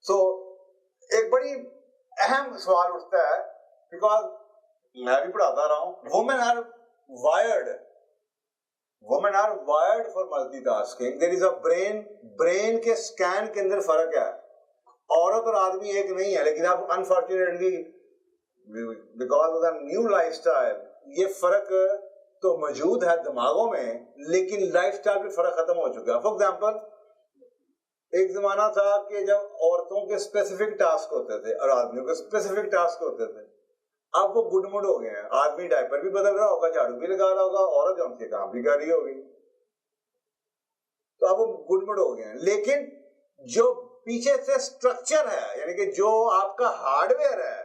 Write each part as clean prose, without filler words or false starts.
So, एक बड़ी अहम सवाल उठता है, बिकॉज मैं भी पढ़ाता रहा हूं, women are wired for multitasking. There is a brain के स्कैन के अंदर फर्क है। औरत और आदमी एक नहीं है, लेकिन अब unfortunately because of the new lifestyle ये फर्क तो मौजूद है दिमागों में, लेकिन लाइफस्टाइल पे फर्क खत्म हो चुका है। फॉर एग्जाम्पल, एक जमाना था कि जब औरतों के स्पेसिफिक टास्क होते थे और आदमियों के स्पेसिफिक टास्क होते थे। अब वो गुडमुड हो गए हैं। आदमी डायपर भी बदल रहा होगा, झाड़ू भी लगा रहा होगा, औरत जो उनके काम भी कर रही होगी, तो अब वो गुडमुड हो गए हैं। लेकिन जो पीछे से स्ट्रक्चर है, यानी कि जो आपका हार्डवेयर है,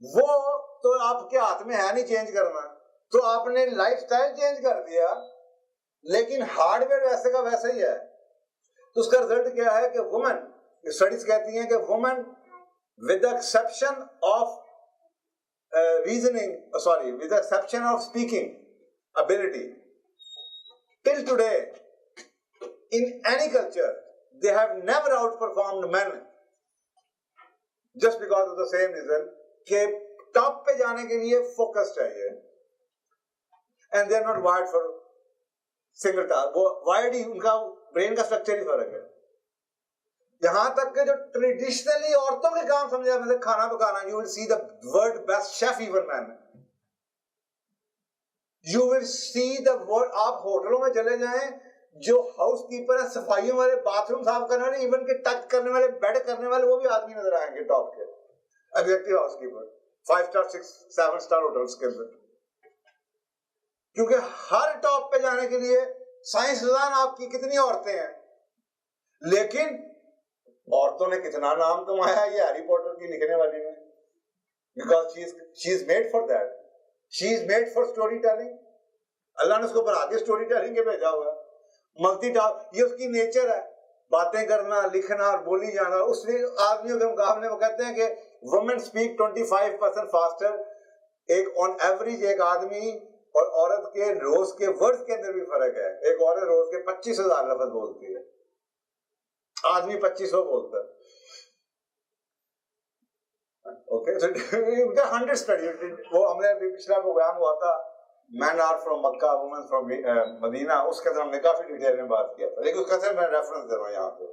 वो तो आपके हाथ में है नहीं चेंज करना। तो आपने लाइफस्टाइल चेंज कर दिया, लेकिन हार्डवेयर वैसे का वैसा ही है। तो उसका रिजल्ट क्या है कि वुमेन, स्टडीज कहती हैं कि women with the exception of with the exception of speaking ability, till today in any culture they have never outperformed men, just because of the same reason कि टॉप पे जाने के लिए फोकस चाहिए, and they are not wired for single task। वो wired ही, उनका brain का structure ही फर्क है। यहां तक कि जो ट्रेडिशनली औरतों के काम समझा, मतलब खाना पकाना, you will see the world best chef even man, you will see the world. आप होटलों में चले जाएं, जो हाउस कीपर है, सफाइयों वाले, बाथरूम साफ करने वाले, इवन के टच करने वाले, बेड करने वाले, वो भी आदमी नजर आएंगे टॉप के executive house keeper 5 star 6 7 star hotels के अंदर। क्योंकि हर टॉप पे जाने के लिए साइंसदान आपकी कितनी औरतें हैं, लेकिन औरतों ने कितना नाम कमाया ये हैरी पॉटर की लिखने वाली ने, because she is made for that, she is made for storytelling. अल्लाह ने उसको बना के स्टोरी टेलिंग के भेजा हुआ। मल्टीटास्क ये उसकी नेचर है, बातें करना, लिखना और बोली जाना। उसने आदमियों के मुकाबले वो कहते हैं कि वुमेन स्पीक 25% फास्टर। एक ऑन एवरेज एक आदमी और औरत के रोज के वर्ड्स के अंदर भी फर्क है। एक औरत रोज के 25,000 लफ्ज बोलती है, आदमी 2500 बोलता है। ओके, सो 100 स्टडी, वो हमने पिछला प्रोग्राम हुआ था men are from Mecca, women from Medina, उसके अंदर हमने काफी डिटेल में बात किया था, लेकिन उसका मैं रेफरेंस दे रहा हूं यहाँ पे।